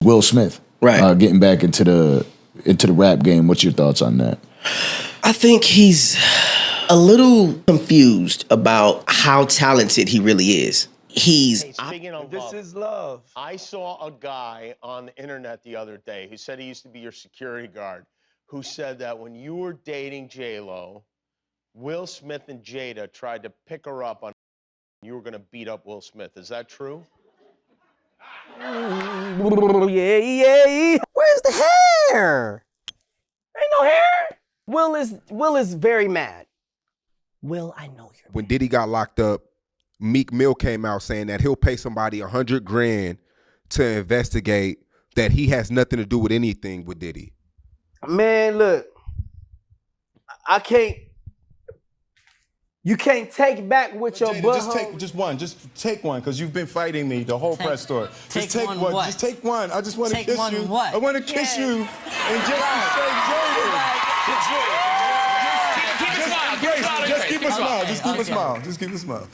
Will Smith, right? Getting back into the rap game. What's your thoughts on that? I think he's a little confused about how talented he really is. Hey, speaking of love, This is love. I saw a guy on the internet the other day who said he used to be your security guard, who said that when you were dating J-Lo, Will Smith and Jada tried to pick her up on you were going to beat up Will Smith. Is that true? Yeah. Where's the hair? Ain't no hair. Will is very mad. Will, I know you're When Diddy got locked up, Meek Mill came out saying that he'll pay somebody $100 grand to investigate that he has nothing to do with anything with Diddy. Man, look, I can't. You can't take back with your butt. Just take one, because you've been fighting me the whole press tour. Just take one. What? Just take one. I just want to kiss you. What? I want to kiss you and just say Jada. Just keep a smile. Just keep a smile. Just keep a smile.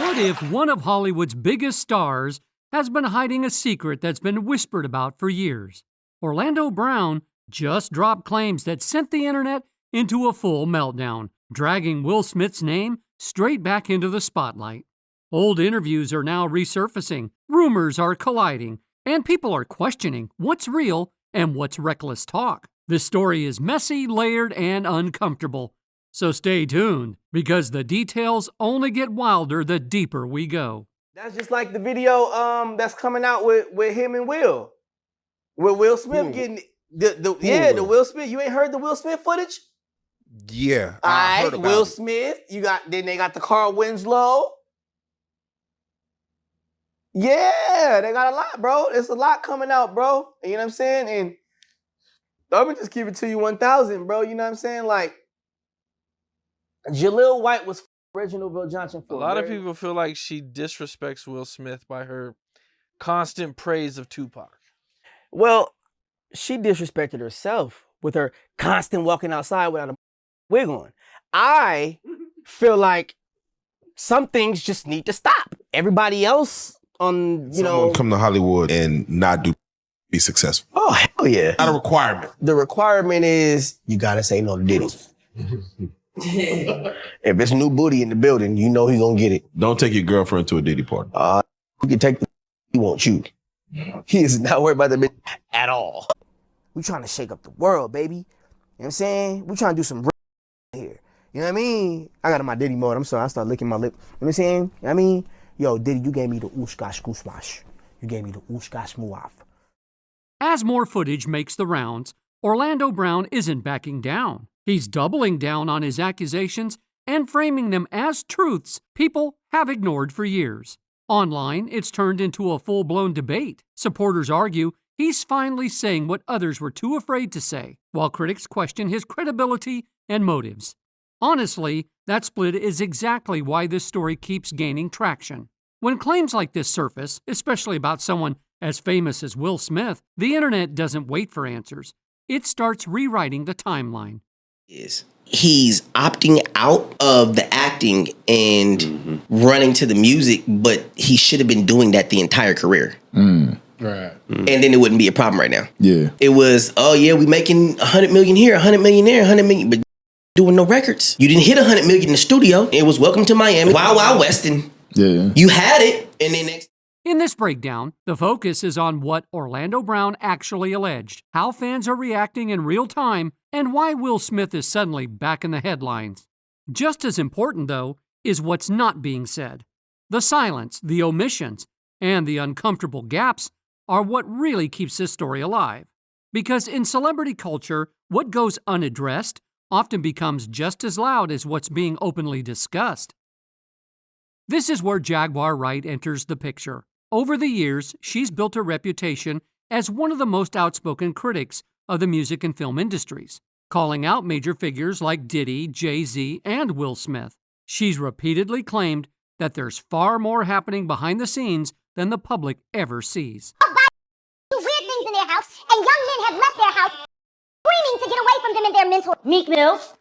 What if one of Hollywood's biggest stars has been hiding a secret that's been whispered about for years? Orlando Brown just dropped claims that sent the internet into a full meltdown, dragging Will Smith's name straight back into the spotlight. Old interviews are now resurfacing, rumors are colliding, and people are questioning what's real and what's reckless talk. This story is messy, layered, and uncomfortable. So stay tuned, because the details only get wilder the deeper we go. That's just like the video that's coming out with him and Will. With Will Smith getting the Will Smith. You ain't heard the Will Smith footage? Yeah, I heard about Will it. Smith. Then they got the Carl Winslow. Yeah, they got a lot, bro. It's a lot coming out, bro. You know what I'm saying? And I'm gonna just keep it to you 1,000, bro. You know what I'm saying? Like, Jaleel White was Reginald VelJohnson for a lot of people feel like she disrespects Will Smith by her constant praise of Tupac. Well, she disrespected herself with her constant walking outside without a wig on. I feel like some things just need to stop. Everybody else come to Hollywood and not be successful. Oh, hell yeah. Not a requirement. The requirement is you gotta say no to Diddy. If it's new booty in the building, you know he gonna get it. Don't take your girlfriend to a Diddy party. You can take he won't you. He is not worried about the bitch at all. We trying to shake up the world, baby. You know what I'm saying? We trying to do some here. You know what I mean? I got in my Diddy mode. I'm sorry, I started licking my lip. You know what I'm saying? You know what I mean? Yo, Diddy, you gave me the ooshkash goosemash. You gave me the ooshkash muaf. As more footage makes the rounds, Orlando Brown isn't backing down. He's doubling down on his accusations and framing them as truths people have ignored for years. Online, it's turned into a full-blown debate. Supporters argue he's finally saying what others were too afraid to say, while critics question his credibility and motives. Honestly, that split is exactly why this story keeps gaining traction. When claims like this surface, especially about someone as famous as Will Smith, the internet doesn't wait for answers. It starts rewriting the timeline. He's opting out of the acting and running to the music, but he should have been doing that the entire career. Right. And then it wouldn't be a problem right now. Yeah. It was, oh yeah, we making 100 million here, 100 million there, 100 million, but doing no records. You didn't hit 100 million in the studio. It was Welcome to Miami, Wild Wild West, and you had it, and then next. In this breakdown, the focus is on what Orlando Brown actually alleged, how fans are reacting in real time, and why Will Smith is suddenly back in the headlines. Just as important, though, is what's not being said. The silence, the omissions, and the uncomfortable gaps are what really keeps this story alive. Because in celebrity culture, what goes unaddressed often becomes just as loud as what's being openly discussed. This is where Jaguar Wright enters the picture. Over the years, she's built a reputation as one of the most outspoken critics of the music and film industries, calling out major figures like Diddy, Jay-Z, and Will Smith. She's repeatedly claimed that there's far more happening behind the scenes than the public ever sees. Do weird things in their house, and young men have left their house screaming to get away from them and their mentor. Meek Mills,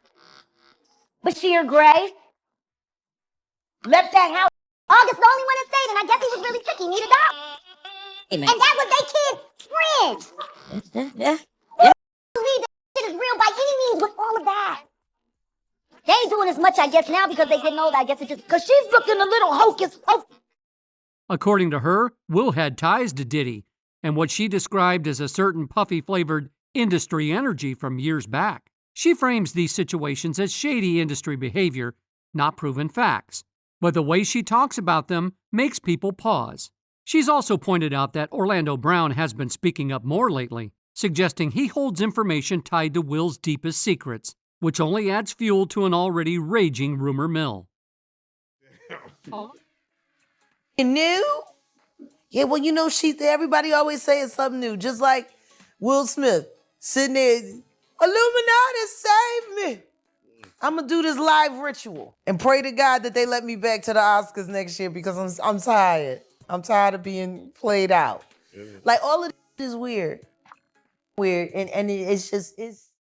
Bashir Gray, left that house August the only one that stayed, and I guess he was really sick. He needed help. And that was their kid's friend. Yeah. Believe that shit is real by any means with all of that. They ain't doing as much, I guess, now because they getting older. I guess it's just because she's looking a little hocus pocus. According to her, Will had ties to Diddy and what she described as a certain puffy-flavored industry energy from years back. She frames these situations as shady industry behavior, not proven facts. But the way she talks about them makes people pause. She's also pointed out that Orlando Brown has been speaking up more lately, suggesting he holds information tied to Will's deepest secrets, which only adds fuel to an already raging rumor mill. New? Yeah, well, you know, everybody always saying something new. Just like Will Smith sitting there, Illuminati, save me. I'm gonna do this live ritual and pray to God that they let me back to the Oscars next year because I'm tired. I'm tired of being played out. Like, all of this is weird. And it's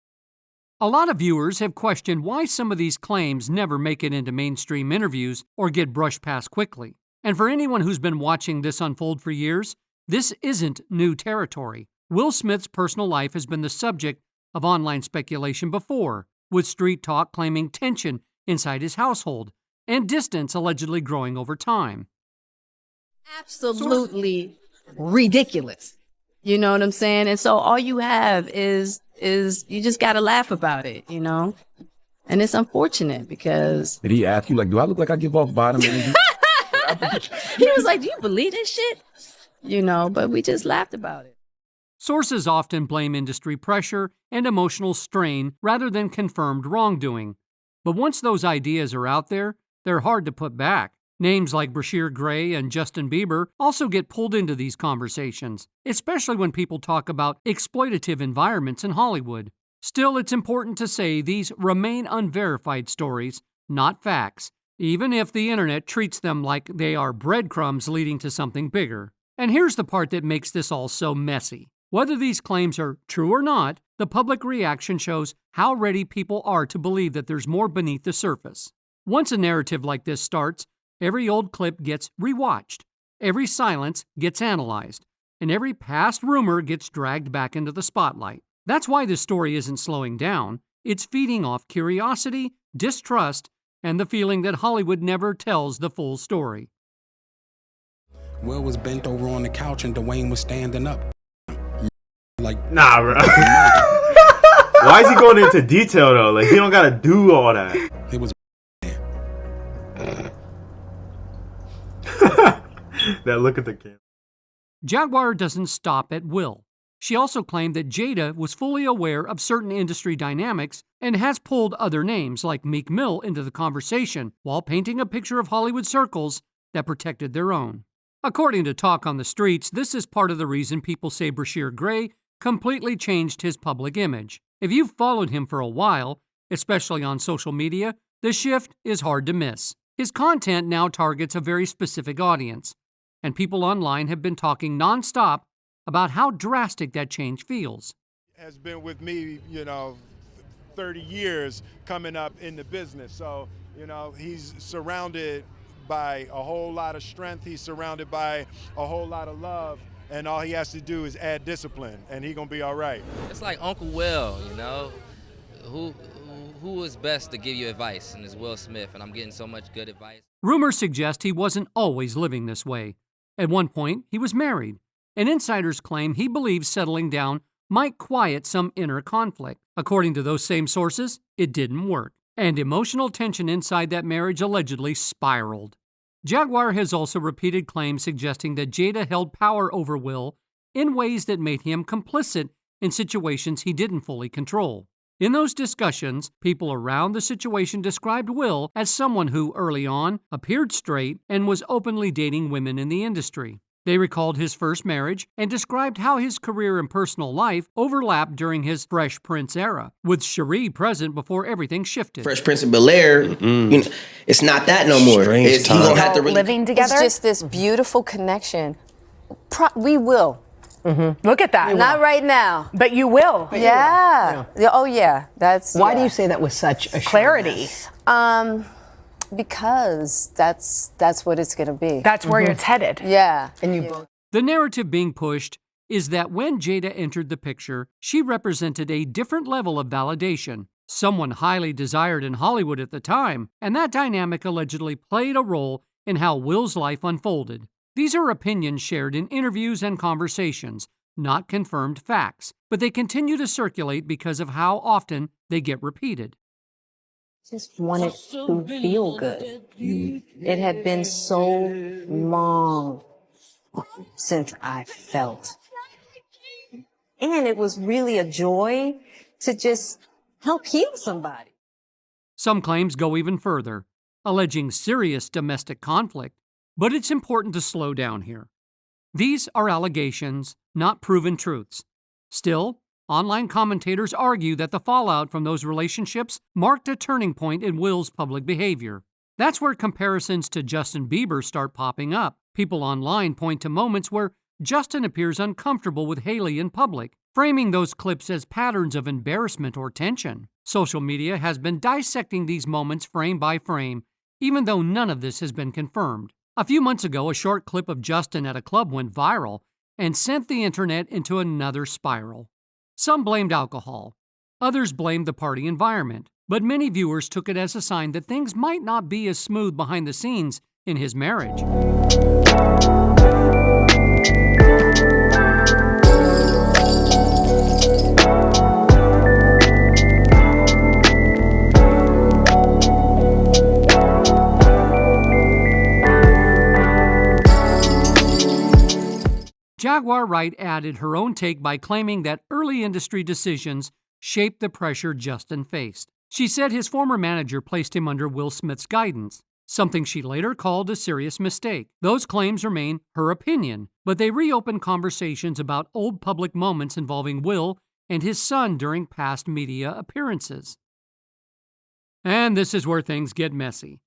A lot of viewers have questioned why some of these claims never make it into mainstream interviews or get brushed past quickly. And for anyone who's been watching this unfold for years, this isn't new territory. Will Smith's personal life has been the subject of online speculation before, with street talk claiming tension inside his household and distance allegedly growing over time. Absolutely ridiculous. You know what I'm saying? And so all you have is you just got to laugh about it, you know? And it's unfortunate because... Did he ask you, like, do I look like I give off bottom energy? He was like, do you believe this shit? You know, but we just laughed about it. Sources often blame industry pressure and emotional strain rather than confirmed wrongdoing. But once those ideas are out there, they're hard to put back. Names like Brashear Gray and Justin Bieber also get pulled into these conversations, especially when people talk about exploitative environments in Hollywood. Still, it's important to say these remain unverified stories, not facts, even if the internet treats them like they are breadcrumbs leading to something bigger. And here's the part that makes this all so messy. Whether these claims are true or not, the public reaction shows how ready people are to believe that there's more beneath the surface. Once a narrative like this starts, every old clip gets rewatched, every silence gets analyzed, and every past rumor gets dragged back into the spotlight. That's why this story isn't slowing down. It's feeding off curiosity, distrust, and the feeling that Hollywood never tells the full story. Will was bent over on the couch and Dwayne was standing up. Like, nah, bro. Why is he going into detail though? Like, he don't gotta do all that. It was that look at the camera. Jaguar doesn't stop at Will. She also claimed that Jada was fully aware of certain industry dynamics and has pulled other names like Meek Mill into the conversation while painting a picture of Hollywood circles that protected their own. According to Talk on the Streets, this is part of the reason people say Brashear Gray completely changed his public image. If you've followed him for a while, especially on social media, the shift is hard to miss. His content now targets a very specific audience, and people online have been talking nonstop about how drastic that change feels. Has been with me, 30 years coming up in the business. So, he's surrounded by a whole lot of strength. He's surrounded by a whole lot of love. And all he has to do is add discipline, and he's going to be all right. It's like Uncle Will, Who is best to give you advice? And it's Will Smith, and I'm getting so much good advice. Rumors suggest he wasn't always living this way. At one point, he was married, and insiders claim he believes settling down might quiet some inner conflict. According to those same sources, it didn't work, and emotional tension inside that marriage allegedly spiraled. Jaguar has also repeated claims suggesting that Jada held power over Will in ways that made him complicit in situations he didn't fully control. In those discussions, people around the situation described Will as someone who, early on, appeared straight and was openly dating women in the industry. They recalled his first marriage and described how his career and personal life overlapped during his Fresh Prince era, with Cherie present before everything shifted. Fresh Prince of Bel-Air, it's not that no more. You don't have to really... Living together? It's just this beautiful connection. We will. Mm-hmm. Look at that. Not right now. But you will. Yeah. Oh, yeah. Why do you say that with such assurance? Clarity. Because that's what it's going to be. That's where it's headed. Yeah. And you both. The narrative being pushed is that when Jada entered the picture, she represented a different level of validation, someone highly desired in Hollywood at the time, and that dynamic allegedly played a role in how Will's life unfolded. These are opinions shared in interviews and conversations, not confirmed facts, but they continue to circulate because of how often they get repeated. Just wanted to feel good. It had been so long since I felt. And it was really a joy to just help heal somebody. Some claims go even further, alleging serious domestic conflict, but it's important to slow down here. These are allegations, not proven truths. Still, online commentators argue that the fallout from those relationships marked a turning point in Will's public behavior. That's where comparisons to Justin Bieber start popping up. People online point to moments where Justin appears uncomfortable with Hailey in public, framing those clips as patterns of embarrassment or tension. Social media has been dissecting these moments frame by frame, even though none of this has been confirmed. A few months ago, a short clip of Justin at a club went viral and sent the internet into another spiral. Some blamed alcohol. Others blamed the party environment. But many viewers took it as a sign that things might not be as smooth behind the scenes in his marriage. Jaguar Wright added her own take by claiming that early industry decisions shaped the pressure Justin faced. She said his former manager placed him under Will Smith's guidance, something she later called a serious mistake. Those claims remain her opinion, but they reopen conversations about old public moments involving Will and his son during past media appearances. And this is where things get messy.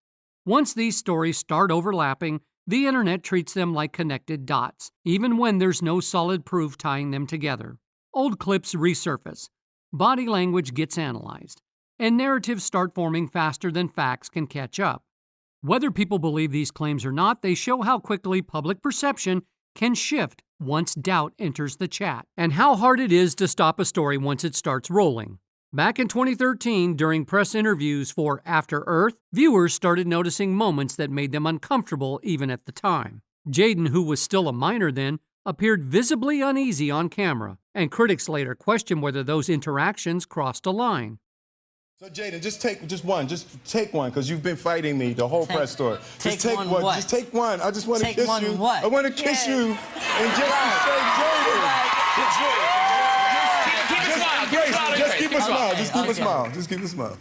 Once these stories start overlapping, the internet treats them like connected dots, even when there's no solid proof tying them together. Old clips resurface, body language gets analyzed, and narratives start forming faster than facts can catch up. Whether people believe these claims or not, they show how quickly public perception can shift once doubt enters the chat, and how hard it is to stop a story once it starts rolling. Back in 2013, during press interviews for After Earth, viewers started noticing moments that made them uncomfortable even at the time. Jaden, who was still a minor then, appeared visibly uneasy on camera, and critics later questioned whether those interactions crossed a line. So Jaden, just take one, because you've been fighting me the whole press tour. Just take one. What? Just take one. I just want to kiss you. What? I want to kiss you and just say Jaden. Just keep a smile. Just keep a smile. Just keep a smile.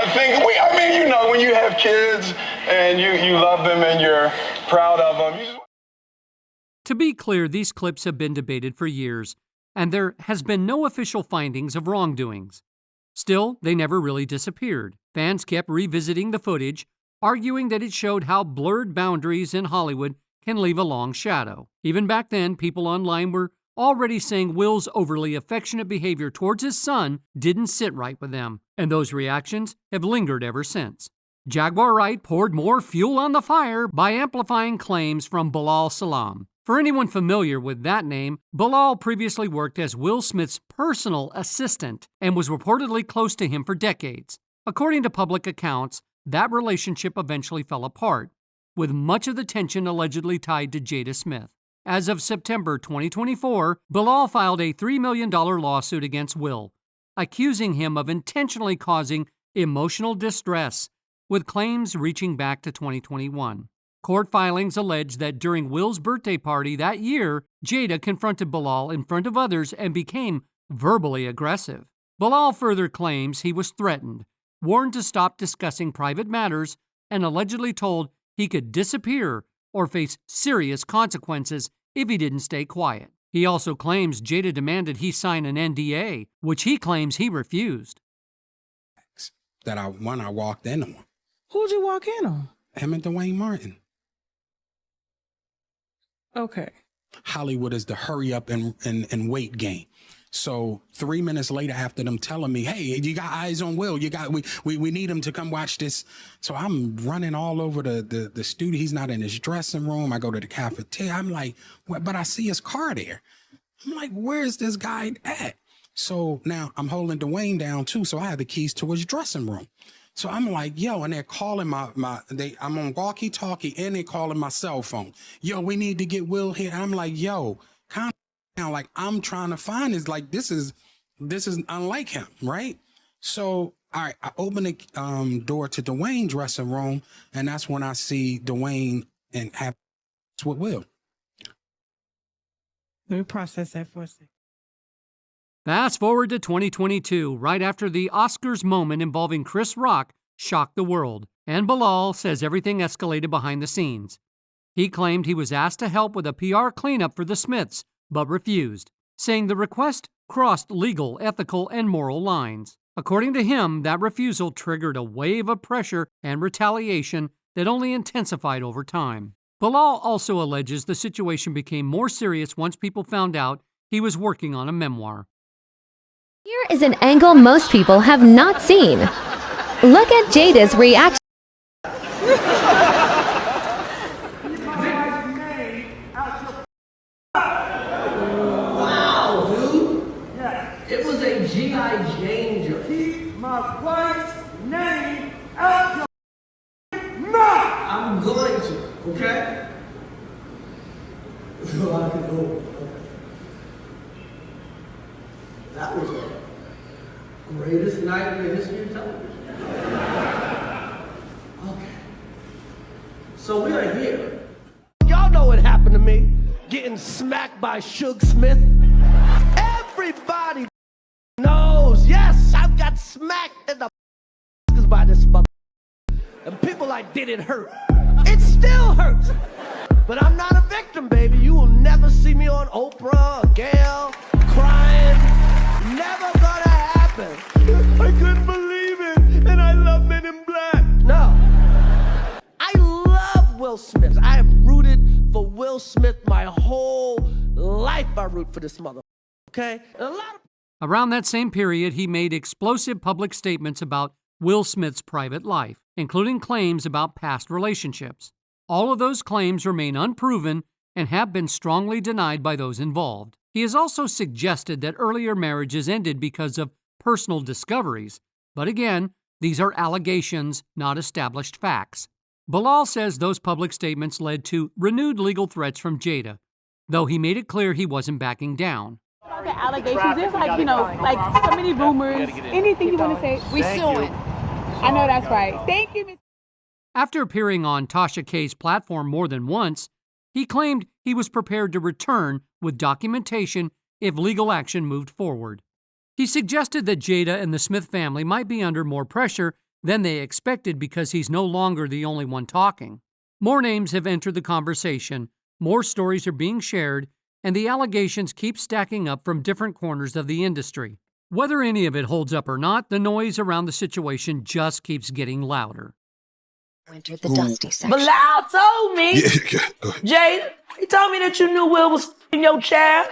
I think when you have kids and you love them and you're proud of them. To be clear, these clips have been debated for years, and there has been no official findings of wrongdoings. Still, they never really disappeared. Fans kept revisiting the footage, arguing that it showed how blurred boundaries in Hollywood can leave a long shadow. Even back then, people online were already saying Will's overly affectionate behavior towards his son didn't sit right with them, and those reactions have lingered ever since. Jaguar Wright poured more fuel on the fire by amplifying claims from Bal Salam. For anyone familiar with that name, Bilal previously worked as Will Smith's personal assistant and was reportedly close to him for decades. According to public accounts, that relationship eventually fell apart, with much of the tension allegedly tied to Jada Smith. As of September 2024, Bilal filed a $3 million lawsuit against Will, accusing him of intentionally causing emotional distress, with claims reaching back to 2021. Court filings allege that during Will's birthday party that year, Jada confronted Bilal in front of others and became verbally aggressive. Bilal further claims he was threatened, warned to stop discussing private matters, and allegedly told he could disappear or face serious consequences if he didn't stay quiet. He also claims Jada demanded he sign an NDA, which he claims he refused. that I walked in on. Who'd you walk in on? Him and Dwayne Martin. Okay. Hollywood is the hurry up and wait game. So 3 minutes later, after them telling me, hey, you got eyes on Will, we need him to come watch this. So I'm running all over the studio. He's not in his dressing room. I go to the cafeteria. I'm like, well, but I see his car there. I'm like, where's this guy at? So now I'm holding Dwayne down too. So I have the keys to his dressing room. So I'm like, yo, and they're calling I'm on walkie-talkie and they're calling my cell phone. Yo, we need to get Will here. And I'm like, yo, calm down. Like, I'm trying to find this. Like, this is unlike him, right? So, all right, I open the door to Dwayne's dressing room, and that's when I see Dwayne and have with Will. Let me process that for a second. Fast forward to 2022, right after the Oscars moment involving Chris Rock shocked the world, and Bilal says everything escalated behind the scenes. He claimed he was asked to help with a PR cleanup for the Smiths, but refused, saying the request crossed legal, ethical, and moral lines. According to him, that refusal triggered a wave of pressure and retaliation that only intensified over time. Bilal also alleges the situation became more serious once people found out he was working on a memoir. Here is an angle most people have not seen. Look at Jada's reaction. Wow, dude. Yeah. It was a G.I. Jane. Keep my wife's name out your mouth. I'm going to, okay? So I can go. That was the greatest night in the history of television. Okay. So we are here. Y'all know what happened to me. Getting smacked by Suge Smith. Everybody knows. Yes, I got smacked in the by this fucker. And people like, did it hurt? It still hurts. But I'm not a victim, baby. You will never see me on Oprah or Gayle crying. Never gonna happen. I couldn't believe it, and I love Men in Black. No. I love Will Smith. I have rooted for Will Smith my whole life. I root for this mother. Okay? And Around that same period, he made explosive public statements about Will Smith's private life, including claims about past relationships. All of those claims remain unproven and have been strongly denied by those involved. He has also suggested that earlier marriages ended because of personal discoveries, but again, these are allegations, not established facts. Bilal says those public statements led to renewed legal threats from Jada, though he made it clear he wasn't backing down. The allegations, there's like, like so many rumors. Anything you want to say, we suing. I know that's right. Thank you, Ms. After appearing on Tasha K's platform more than once, he claimed he was prepared to return with documentation if legal action moved forward. He suggested that Jada and the Smith family might be under more pressure than they expected because he's no longer the only one talking. More names have entered the conversation, more stories are being shared, and the allegations keep stacking up from different corners of the industry. Whether any of it holds up or not, the noise around the situation just keeps getting louder. Entered the dusty section. Bilal told me, Jada, he told me that you knew Will was in your child.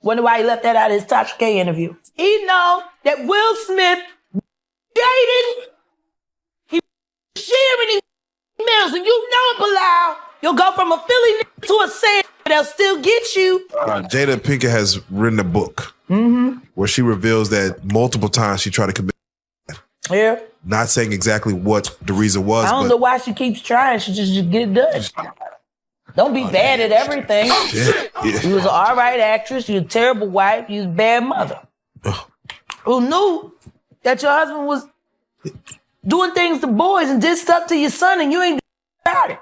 Wonder why he left that out of his Tasha K interview. He know that Will Smith dated, he sharing these emails, and you know, Bilal, you'll go from a Philly nigga to a Sam, they'll still get you. Jada Pinkett has written a book where she reveals that multiple times she tried to commit. Yeah. Not saying exactly what the reason was. I don't know why she keeps trying. She just get it done. Don't be bad at everything. Yeah. You was an all right actress. You a terrible wife. You was a bad mother. Who knew that your husband was doing things to boys and did stuff to your son and you ain't doing about it?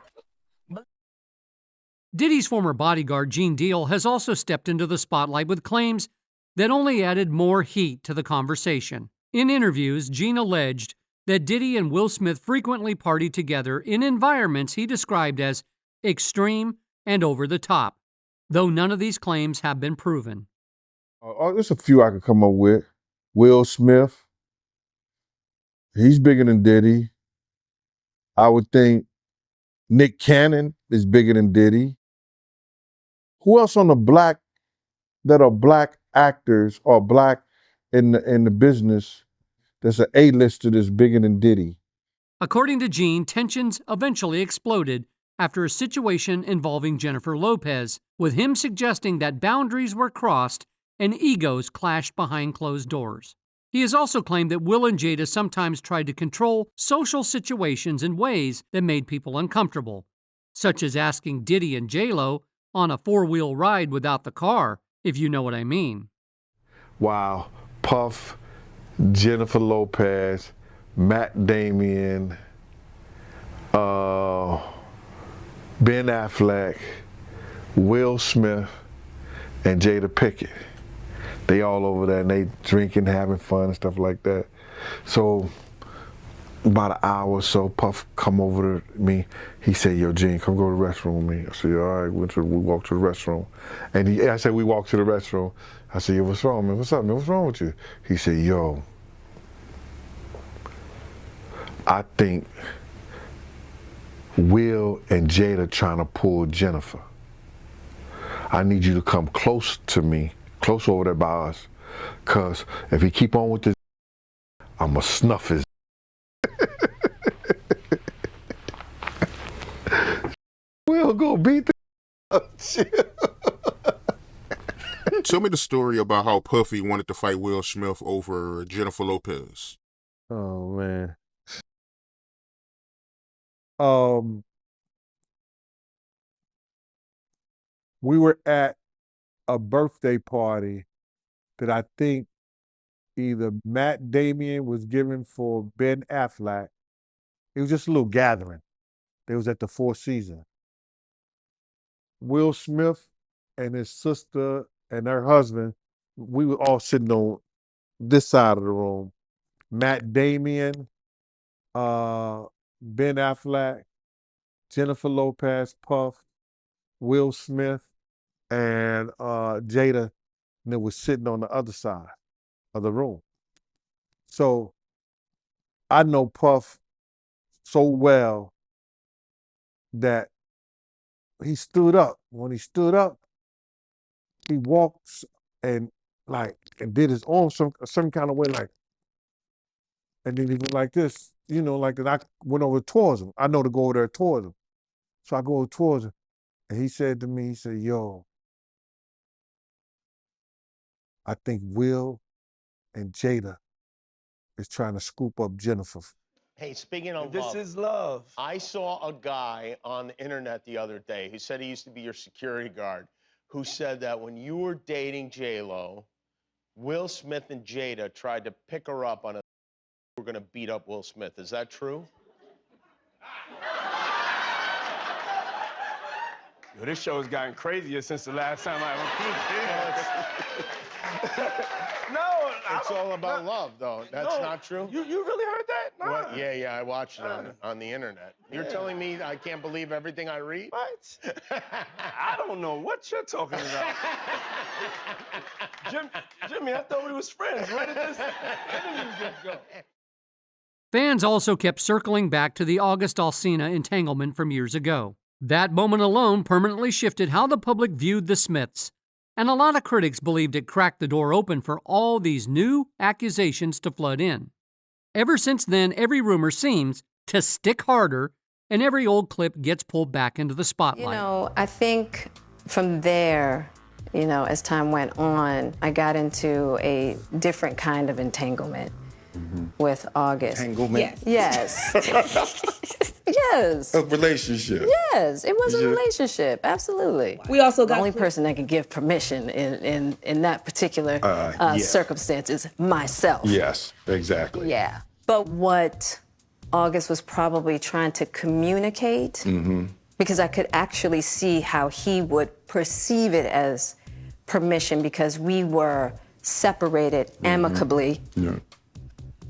Diddy's former bodyguard, Gene Deal, has also stepped into the spotlight with claims that only added more heat to the conversation. In interviews, Gene alleged that Diddy and Will Smith frequently partied together in environments he described as extreme and over the top, though none of these claims have been proven. There's a few I could come up with. Will Smith, He's bigger than Diddy. I would think Nick Cannon is bigger than Diddy. Who else on the black that are black actors or black in the business that's an A-lister that's bigger than Diddy? According to Gene, tensions eventually exploded after a situation involving Jennifer Lopez, with him suggesting that boundaries were crossed and egos clashed behind closed doors. He has also claimed that Will and Jada sometimes tried to control social situations in ways that made people uncomfortable, such as asking Diddy and J-Lo on a four-wheel ride without the car, if you know what I mean. Wow. Puff, Jennifer Lopez, Matt Damon, Ben Affleck, Will Smith, and Jada Pinkett. They all over there and they drinking, having fun and stuff like that. So about an hour or so, Puff come over to me. He said, "Yo, Gene, come go to the restroom with me." I said, "All right." We walked to the restroom. And I said, we walked to the restroom. I said, "Yo, what's wrong, man? What's up, man? What's wrong with you?" He said, "Yo, I think Will and Jada trying to pull Jennifer. I need you to come close to me, close over there by us, because if he keep on with this, I'm going to snuff his." Will go beat the shit. Tell me the story about how Puffy wanted to fight Will Smith over Jennifer Lopez. Oh, man. We were at a birthday party that I think either Matt Damon was giving for Ben Affleck. It was just a little gathering. They was at the Four Seasons. Will Smith and his sister and her husband, we were all sitting on this side of the room. Matt Damon, Ben Affleck, Jennifer Lopez, Puff, Will Smith, and Jada, and they was sitting on the other side of the room. So I know Puff so well that he stood up. When he stood up, he walked and did his arm some kind of way, like, and then he went like this, like that. I went over towards him. I know to go over there towards him. So I go towards him, and he said to me, he said, "Yo, I think Will and Jada is trying to scoop up Jennifer." Hey, speaking of This love, is love. I saw a guy on the internet the other day who said he used to be your security guard, who said that when you were dating J-Lo, Will Smith and Jada tried to pick her up on a were going to beat up Will Smith. Is that true? Yo, this show has gotten crazier since the last time I No, it's all about love, though. That's not true? You really heard that? Nah. What? Yeah, I watched it on the internet. You're telling me I can't believe everything I read? What? I don't know what you're talking about. Jimmy, I thought we was friends. Where did this go? Fans also kept circling back to the August Alsina entanglement from years ago. That moment alone permanently shifted how the public viewed the Smiths, and a lot of critics believed it cracked the door open for all these new accusations to flood in. Ever since then, every rumor seems to stick harder, and every old clip gets pulled back into the spotlight. I think from there, as time went on, I got into a different kind of entanglement with August. Entanglement? Yes. Yes. A relationship. Yes, it was a relationship, absolutely. We also got the only person that could give permission in that particular circumstance is myself. Yes, exactly. Yeah. But what August was probably trying to communicate, because I could actually see how he would perceive it as permission, because we were separated amicably. Yeah.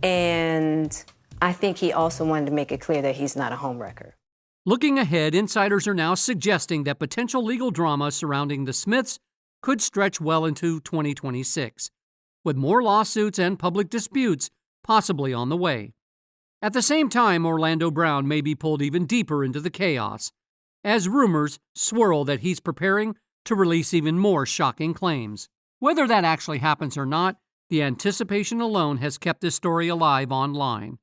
And I think he also wanted to make it clear that he's not a homewrecker. Looking ahead, insiders are now suggesting that potential legal drama surrounding the Smiths could stretch well into 2026, with more lawsuits and public disputes possibly on the way. At the same time, Orlando Brown may be pulled even deeper into the chaos, as rumors swirl that he's preparing to release even more shocking claims. Whether that actually happens or not, the anticipation alone has kept this story alive online.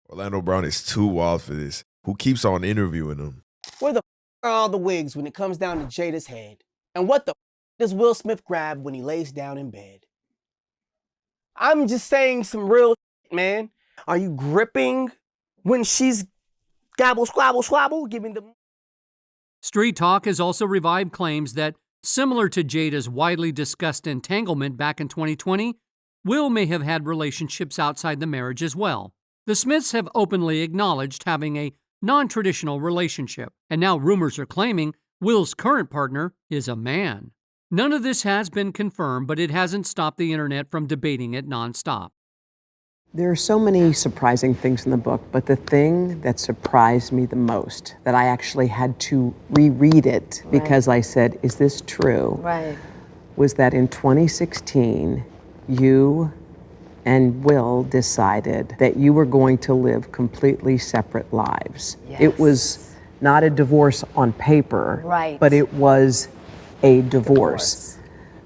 Orlando Brown is too wild for this. Who keeps on interviewing him? Where the are all the wigs when it comes down to Jada's head? And what the does Will Smith grab when he lays down in bed? I'm just saying some real shit, man. Are you gripping when she's gabble, squabble, swabble, giving the... Street Talk has also revived claims that, similar to Jada's widely discussed entanglement back in 2020, Will may have had relationships outside the marriage as well. The Smiths have openly acknowledged having a non-traditional relationship, and now rumors are claiming Will's current partner is a man. None of this has been confirmed, but it hasn't stopped the internet from debating it nonstop. There are so many surprising things in the book, but the thing that surprised me the most, that I actually had to reread it because I said, is this true? Right. Was that in 2016, you and Will decided that you were going to live completely separate lives. Yes. It was not a divorce on paper, Right. but it was a divorce.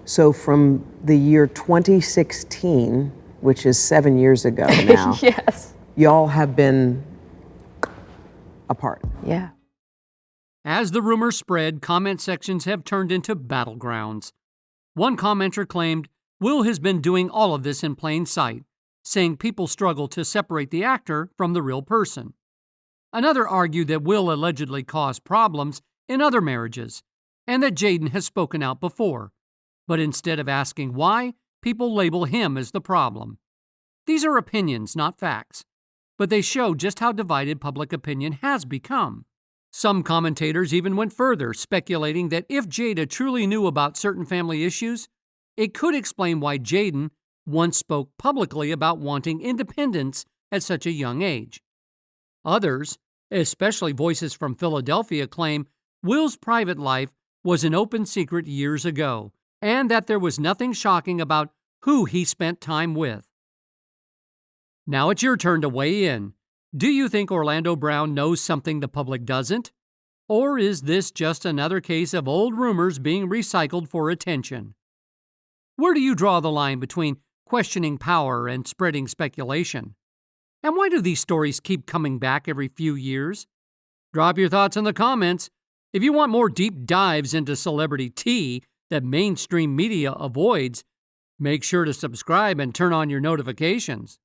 So from the year 2016, which is 7 years ago now, Yes. y'all have been apart. Yeah. As the rumors spread, comment sections have turned into battlegrounds. One commenter claimed Will has been doing all of this in plain sight, saying people struggle to separate the actor from the real person. Another argued that Will allegedly caused problems in other marriages, and that Jaden has spoken out before. But instead of asking why, people label him as the problem. These are opinions, not facts, but they show just how divided public opinion has become. Some commentators even went further, speculating that if Jada truly knew about certain family issues, it could explain why Jaden once spoke publicly about wanting independence at such a young age. Others, especially voices from Philadelphia, claim Will's private life was an open secret years ago, and that there was nothing shocking about who he spent time with. Now it's your turn to weigh in. Do you think Orlando Brown knows something the public doesn't? Or is this just another case of old rumors being recycled for attention? Where do you draw the line between questioning power and spreading speculation? And why do these stories keep coming back every few years? Drop your thoughts in the comments. If you want more deep dives into celebrity tea that mainstream media avoids, make sure to subscribe and turn on your notifications.